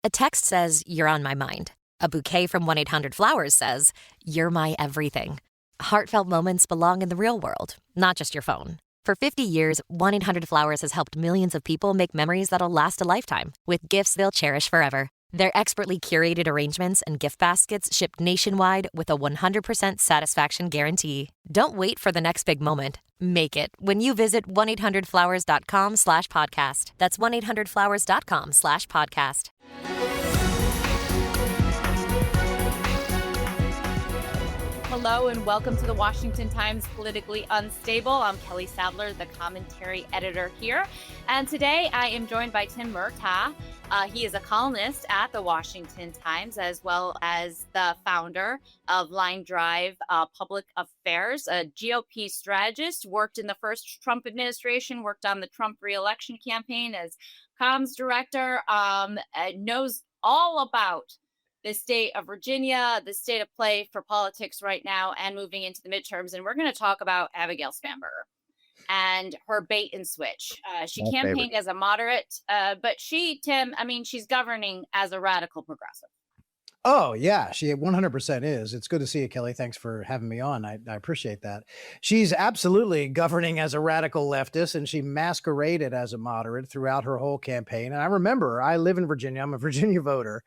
A text says, "You're on my mind." A bouquet from 1-800-Flowers says, "You're my everything." Heartfelt moments belong in the real world, not just your phone. For 50 years, 1-800-Flowers has helped millions of people make memories that'll last a lifetime with gifts they'll cherish forever. Their expertly curated arrangements and gift baskets ship nationwide with a 100% satisfaction guarantee. Don't wait for the next big moment. Make it when you visit 1-800-Flowers.com/podcast. That's 1-800-Flowers.com/podcast. Hello and welcome to the Washington Times Politically Unstable. I'm Kelly Sadler, the commentary editor here. And today I am joined by Tim Murtaugh. He is a columnist at the Washington Times, as well as the founder of Line Drive Public Affairs, a GOP strategist, worked in the first Trump administration, worked on the Trump reelection campaign as comms director, knows all about the state of Virginia, the state of play for politics right now and moving into the midterms. And we're going to talk about Abigail Spanberger and her bait and switch. She campaigned as a moderate, but Tim, she's governing as a radical progressive. Oh, yeah, she 100% is. It's good to see you, Kelly. Thanks for having me on. I appreciate that. She's absolutely governing as a radical leftist, and she masqueraded as a moderate throughout her whole campaign. And I remember, I live in Virginia. I'm a Virginia voter.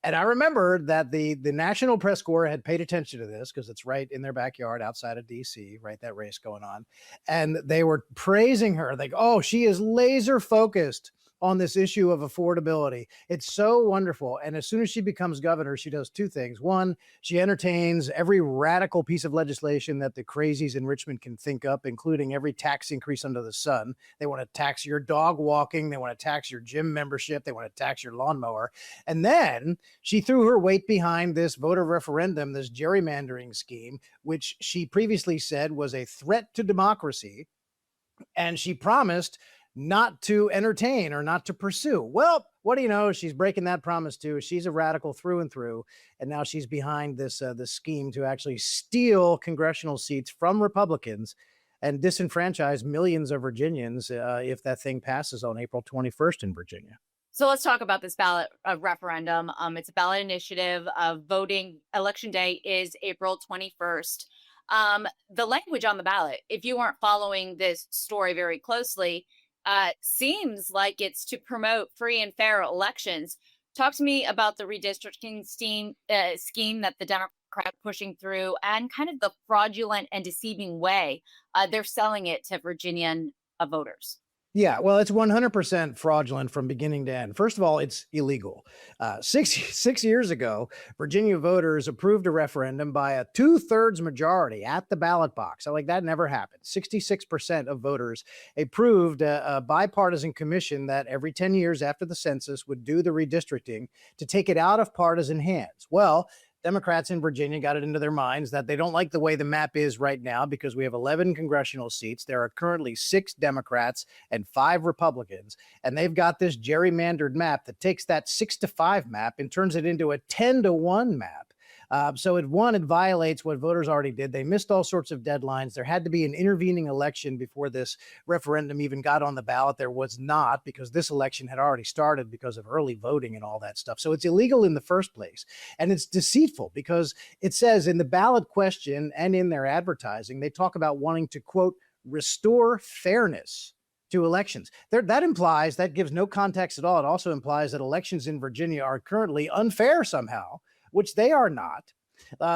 And I remember that the National Press Corps had paid attention to this because it's right in their backyard outside of D.C., right, that race going on. And they were praising her. Like, oh, she is laser focused on this issue of affordability. It's so wonderful. And as soon as she becomes governor, she does two things. One, she entertains every radical piece of legislation that the crazies in Richmond can think up, including every tax increase under the sun. They want to tax your dog walking. They want to tax your gym membership. They want to tax your lawnmower. And then she threw her weight behind this voter referendum, this gerrymandering scheme, which she previously said was a threat to democracy. And she promised not to entertain or not to pursue. Well, what do you know? She's breaking that promise too. She's a radical through and through. And now she's behind this scheme to actually steal congressional seats from Republicans and disenfranchise millions of Virginians if that thing passes on April 21st in Virginia. So let's talk about this ballot referendum. It's a ballot initiative. Voting election day is April 21st. The language on the ballot, if you weren't following this story very closely, seems like it's to promote free and fair elections. Talk to me about the redistricting scheme that the Democrats pushing through and kind of the fraudulent and deceiving way they're selling it to Virginian voters. Yeah, well, it's 100% fraudulent from beginning to end. First of all, it's illegal. Six years ago, Virginia voters approved a referendum by a 2/3 majority at the ballot box. So, like, that never happened. 66% of voters approved a bipartisan commission that every 10 years after the census would do the redistricting to take it out of partisan hands. Well, Democrats in Virginia got it into their minds that they don't like the way the map is right now because we have 11 congressional seats. There are currently 6 Democrats and 5 Republicans, and they've got this gerrymandered map that takes that 6-5 map and turns it into a 10-1 map. So it violates what voters already did. They missed all sorts of deadlines. There had to be an intervening election before this referendum even got on the ballot. There was not, because this election had already started because of early voting and all that stuff. So it's illegal in the first place. And it's deceitful because it says in the ballot question and in their advertising, they talk about wanting to, quote, restore fairness to elections. That gives no context at all. It also implies that elections in Virginia are currently unfair somehow, which they are not.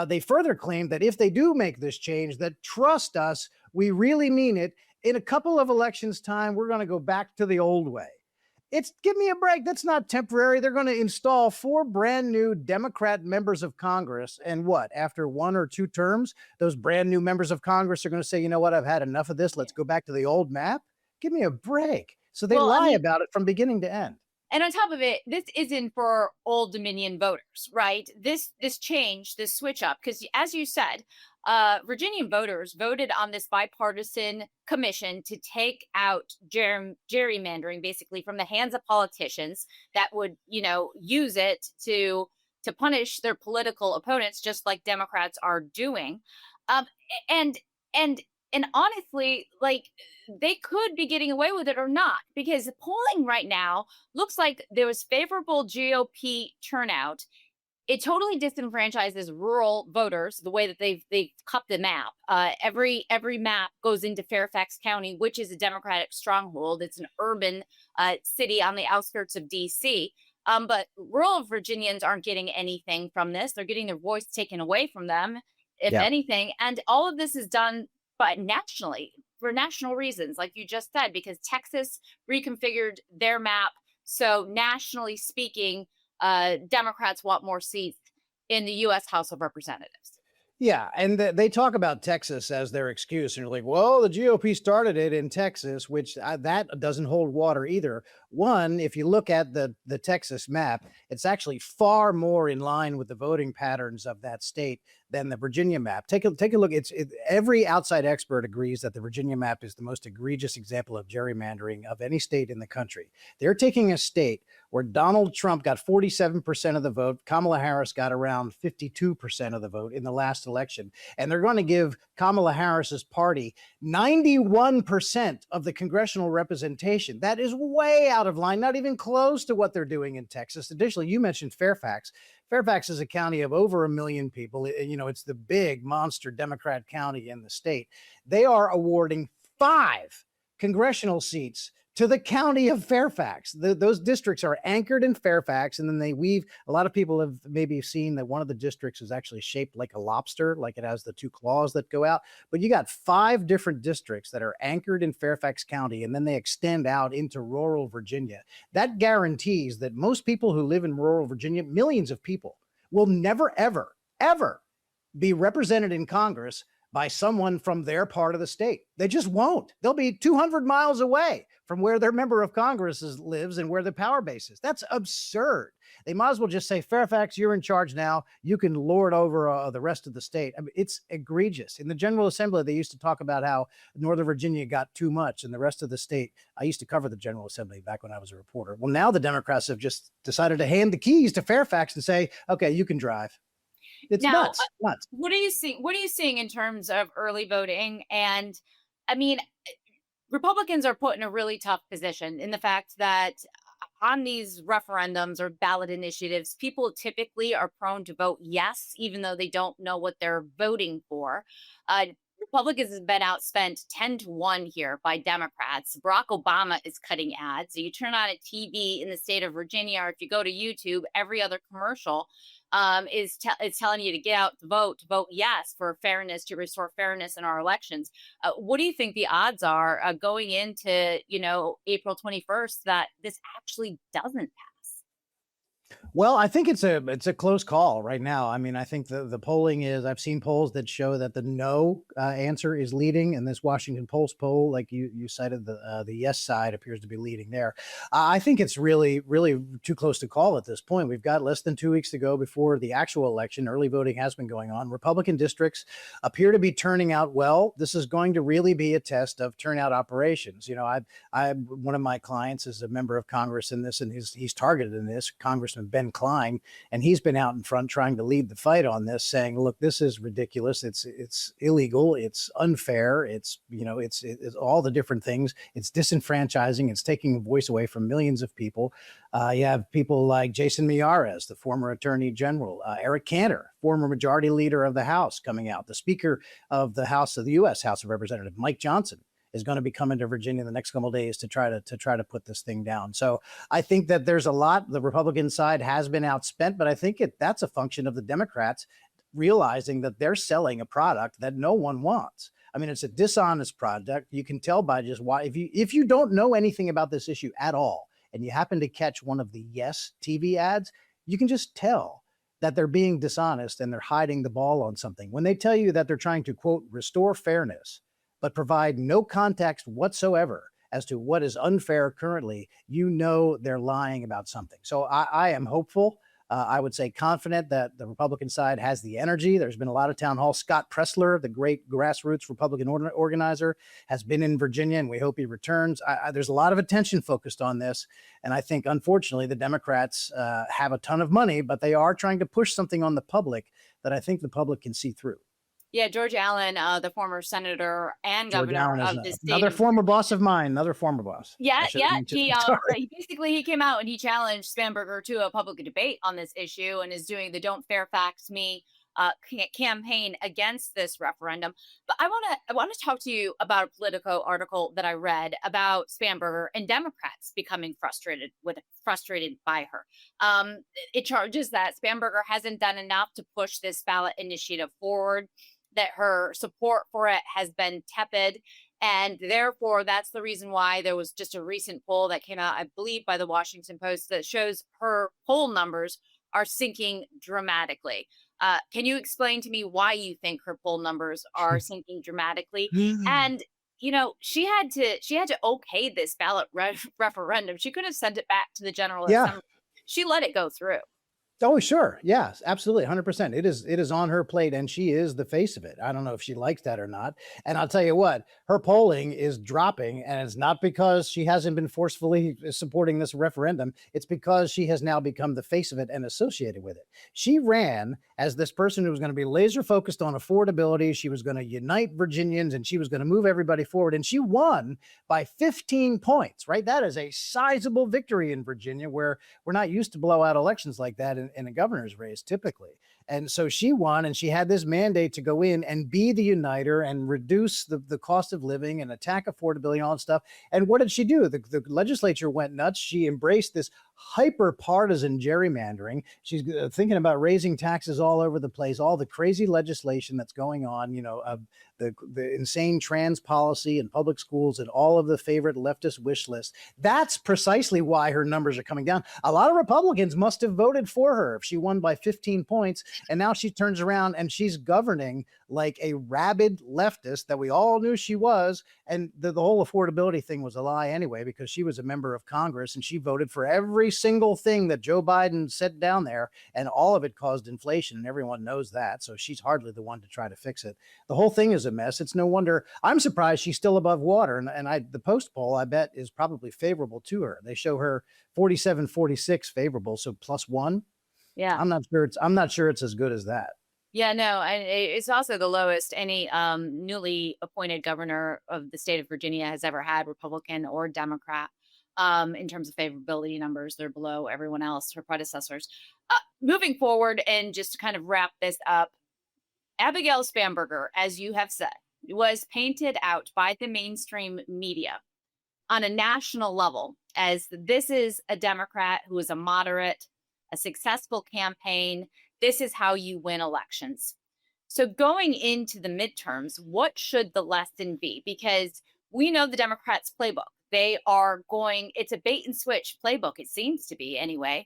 They further claim that if they do make this change, that trust us, we really mean it. In a couple of elections time, we're going to go back to the old way. Give me a break. That's not temporary. They're going to install 4 brand new Democrat members of Congress. And what, after 1 or 2 terms, those brand new members of Congress are going to say, you know what, I've had enough of this. Let's go back to the old map. Give me a break. So they lie about it from beginning to end. And on top of it, this isn't for Old Dominion voters, right? This change, this switch up, because as you said, Virginian voters voted on this bipartisan commission to take out gerrymandering, basically, from the hands of politicians that would, use it to punish their political opponents, just like Democrats are doing. And And honestly, like, they could be getting away with it or not, because the polling right now looks like there was favorable GOP turnout. It totally disenfranchises rural voters the way that they cut the map. Every map goes into Fairfax County, which is a Democratic stronghold. It's an urban city on the outskirts of DC. But rural Virginians aren't getting anything from this. They're getting their voice taken away from them, if Yeah. anything. And all of this is done but nationally, for national reasons, like you just said, because Texas reconfigured their map. So nationally speaking, Democrats want more seats in the U.S. House of Representatives. Yeah, and they talk about Texas as their excuse, and you're like, "Well, the GOP started it in Texas," which that doesn't hold water either. One, if you look at the Texas map, it's actually far more in line with the voting patterns of that state than the Virginia map. Take a look. Every outside expert agrees that the Virginia map is the most egregious example of gerrymandering of any state in the country. They're taking a state where Donald Trump got 47% of the vote, Kamala Harris got around 52% of the vote in the last election, and they're going to give Kamala Harris's party 91% of the congressional representation. That is way out of line, not even close to what they're doing in Texas. Additionally, you mentioned Fairfax. Fairfax is a county of over 1 million people. It's the big monster Democrat county in the state. They are awarding 5 congressional seats to the county of Fairfax. Those districts are anchored in Fairfax, and then they weave. A lot of people have maybe seen that one of the districts is actually shaped like a lobster, like it has the 2 claws that go out. But you got 5 different districts that are anchored in Fairfax County, and then they extend out into rural Virginia. That guarantees that most people who live in rural Virginia, millions of people, will never, ever, ever be represented in Congress by someone from their part of the state. They just won't. They'll be 200 miles away from where their member of Congress lives and where the power base is. That's absurd. They might as well just say, Fairfax, you're in charge now. You can lord over the rest of the state. I mean, it's egregious. In the General Assembly, they used to talk about how Northern Virginia got too much and the rest of the state. I used to cover the General Assembly back when I was a reporter. Well, now the Democrats have just decided to hand the keys to Fairfax and say, okay, you can drive. It's Now, nuts. what are you seeing? What are you seeing in terms of early voting? And I mean, Republicans are put in a really tough position in the fact that on these referendums or ballot initiatives, people typically are prone to vote yes, even though they don't know what they're voting for. Uh, Republicans have been outspent 10-1 here by Democrats. Barack Obama is cutting ads. So you turn on a TV in the state of Virginia, or if you go to YouTube, every other commercial is telling you to get out to vote yes for fairness, to restore fairness in our elections. What do you think the odds are going into April 21st that this actually doesn't pass? Well, I think it's a close call right now. I mean, I think the polling is. I've seen polls that show that the no answer is leading, and this Washington Post poll, like you cited, the yes side appears to be leading there. I think it's really too close to call at this point. We've got less than 2 weeks to go before the actual election. Early voting has been going on. Republican districts appear to be turning out well. This is going to really be a test of turnout operations. I one of my clients is a member of Congress in this, and he's targeted in this, Congressman Ben Klein, and he's been out in front trying to lead the fight on this, saying, look, this is ridiculous. It's illegal. It's unfair. It's all the different things. It's disenfranchising. It's taking a voice away from millions of people. You have people like Jason Miyares, the former attorney general, Eric Cantor, former majority leader of the House, coming out, the speaker of the House of the U.S. House of Representatives, Mike Johnson, is going to be coming to Virginia the next couple of days to try to put this thing down. So I think that there's a lot. The Republican side has been outspent, but I think that's a function of the Democrats realizing that they're selling a product that no one wants. I mean, it's a dishonest product. You can tell by just why. If you don't know anything about this issue at all, and you happen to catch one of the Yes TV ads, you can just tell that they're being dishonest and they're hiding the ball on something. When they tell you that they're trying to, quote, restore fairness, but provide no context whatsoever as to what is unfair currently, they're lying about something. So I am hopeful. I would say confident that the Republican side has the energy. There's been a lot of town halls. Scott Pressler, the great grassroots Republican organizer, has been in Virginia, and we hope he returns. There's a lot of attention focused on this. And I think, unfortunately, the Democrats have a ton of money, but they are trying to push something on the public that I think the public can see through. Yeah, George Allen, the former senator and George governor Allen is of the state another of former boss of mine, another former boss. I yeah, should have yeah. mentioned. He Sorry. he came out and he challenged Spanberger to a public debate on this issue and is doing the "Don't Fairfax Me" campaign against this referendum. But I want to talk to you about a Politico article that I read about Spanberger and Democrats becoming frustrated by her. It charges that Spanberger hasn't done enough to push this ballot initiative forward, that her support for it has been tepid. And therefore, that's the reason why there was just a recent poll that came out, I believe, by the Washington Post that shows her poll numbers are sinking dramatically. Can you explain to me why you think her poll numbers are sinking dramatically? And she had to okay this ballot referendum. She could have sent it back to the General Yeah. Assembly. She let it go through. Oh, sure. Yes, absolutely. 100%. It is on her plate and she is the face of it. I don't know if she likes that or not. And I'll tell you what, her polling is dropping, and it's not because she hasn't been forcefully supporting this referendum. It's because she has now become the face of it and associated with it. She ran as this person who was going to be laser focused on affordability. She was going to unite Virginians and she was going to move everybody forward. And she won by 15 points, right? That is a sizable victory in Virginia, where we're not used to blowout elections like that in a governor's race typically. And so she won, and she had this mandate to go in and be the uniter and reduce the cost of living and attack affordability and all that stuff. And what did she do? The legislature went nuts. She embraced this hyper partisan gerrymandering. She's thinking about raising taxes all over the place, all the crazy legislation that's going on, the insane trans policy in public schools and all of the favorite leftist wish lists. That's precisely why her numbers are coming down. A lot of Republicans must have voted for her if she won by 15 points. And now she turns around and she's governing like a rabid leftist that we all knew she was. And the whole affordability thing was a lie anyway, because she was a member of Congress and she voted for every single thing that Joe Biden set down there. And all of it caused inflation. And everyone knows that. So she's hardly the one to try to fix it. The whole thing is a mess. It's no wonder. I'm surprised she's still above water. And the post poll, I bet, is probably favorable to her. They show her 47-46 favorable. So +1. Yeah. I'm not sure it's as good as that. Yeah, no, and it's also the lowest any newly appointed governor of the state of Virginia has ever had, Republican or Democrat. In terms of favorability numbers, they're below everyone else, her predecessors. Moving forward, and just to kind of wrap this up, Abigail Spanberger, as you have said, was painted out by the mainstream media on a national level as this is a Democrat who is a moderate, a successful campaign. This is how you win elections. So going into the midterms, what should the lesson be? Because we know the Democrats' playbook. It's a bait and switch playbook, it seems to be anyway,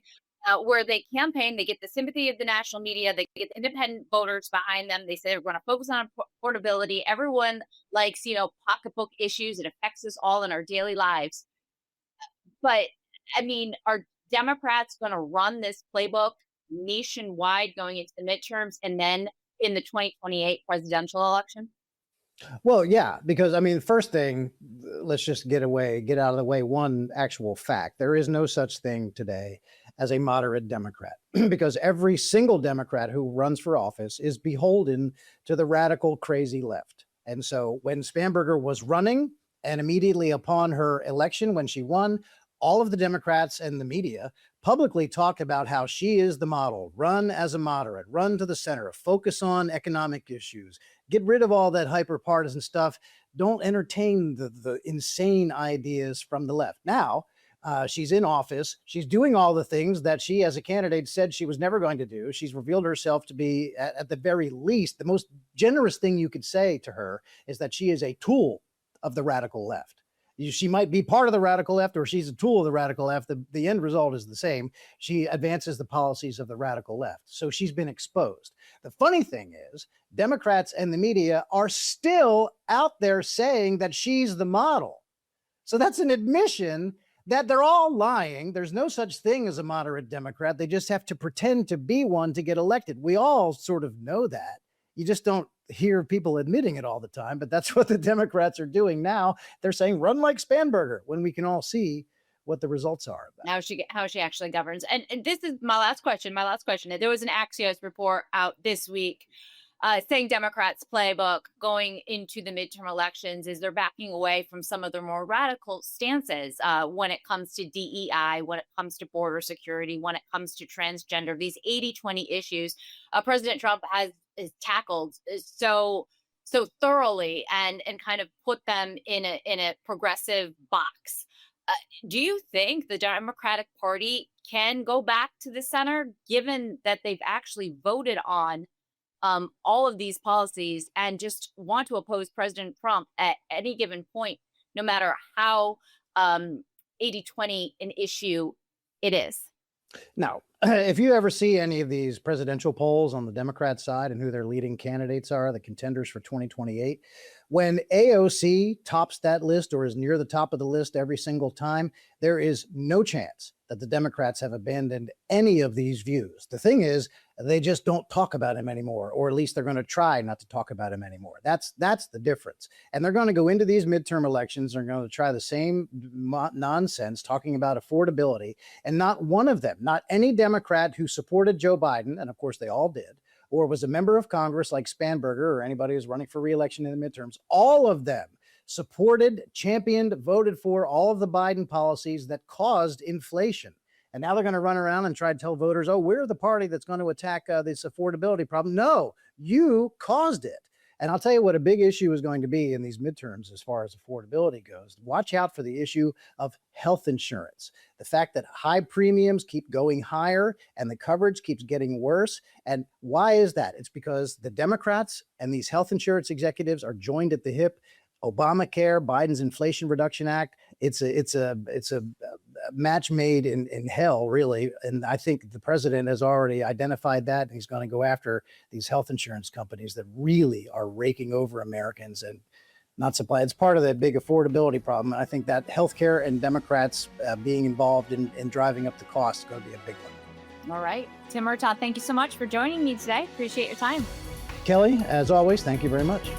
where they campaign, they get the sympathy of the national media, they get independent voters behind them. They say they're going to focus on affordability. Everyone likes, pocketbook issues. It affects us all in our daily lives. But I mean, are Democrats going to run this playbook nationwide going into the midterms and then in the 2028 presidential election? Well, yeah, because I mean, first thing, let's just get out of the way one actual fact. There is no such thing today as a moderate Democrat, because every single Democrat who runs for office is beholden to the radical, crazy left. And so when Spanberger was running, and immediately upon her election, when she won, all of the Democrats and the media publicly talked about how she is the model. Run as a moderate, run to the center, focus on economic issues, get rid of all that hyper partisan stuff. Don't entertain the insane ideas from the left. Now, she's in office. She's doing all the things that she, as a candidate, said she was never going to do. She's revealed herself to be, at the very least, the most generous thing you could say to her is that she is a tool of the radical left. She might be part of the radical left, or she's a tool of the radical left. The end result is the same. She advances the policies of the radical left. So she's been exposed. The funny thing is, Democrats and the media are still out there saying that she's the model. So that's an admission that they're all lying. There's no such thing as a moderate Democrat. They just have to pretend to be one to get elected. We all sort of know that. You just don't hear people admitting it all the time, but that's what the Democrats are doing now. They're saying run like Spanberger, when we can all see what the results are. How she actually governs. And this is my last question. There was an Axios report out this week saying Democrats' playbook going into the midterm elections is they're backing away from some of their more radical stances when it comes to DEI, when it comes to border security, when it comes to transgender, these 80-20 issues President Trump has tackled so thoroughly and kind of put them in a progressive box. Do you think the Democratic Party can go back to the center, given that they've actually voted on all of these policies and just want to oppose President Trump at any given point, no matter how 80-20 an issue it is? Now, if you ever see any of these presidential polls on the Democrat side and who their leading candidates are, the contenders for 2028, when AOC tops that list or is near the top of the list every single time, there is no chance that the Democrats have abandoned any of these views. The thing is, they just don't talk about him anymore, or at least they're going to try not to talk about him anymore. That's the difference. And they're going to go into these midterm elections. They're going to try the same nonsense talking about affordability. And not one of them, not any Democrat who supported Joe Biden, and of course they all did, or was a member of Congress like Spanberger or anybody who's running for re-election in the midterms, all of them supported, championed, voted for all of the Biden policies that caused inflation. And now they're going to run around and try to tell voters, oh, we're the party that's going to attack this affordability problem. No, you caused it. And I'll tell you what a big issue is going to be in these midterms as far as affordability goes. Watch out for the issue of health insurance. The fact that high premiums keep going higher and the coverage keeps getting worse. And why is that? It's because the Democrats and these health insurance executives are joined at the hip. Obamacare, Biden's Inflation Reduction Act, it's a match made in hell, really. And I think the president has already identified that, and he's going to go after these health insurance companies that really are raking over Americans and not supply. It's part of that big affordability problem. And I think that healthcare and Democrats being involved in driving up the cost is going to be a big one. All right. Tim Murtaugh, thank you so much for joining me today. Appreciate your time. Kelly, as always, thank you very much.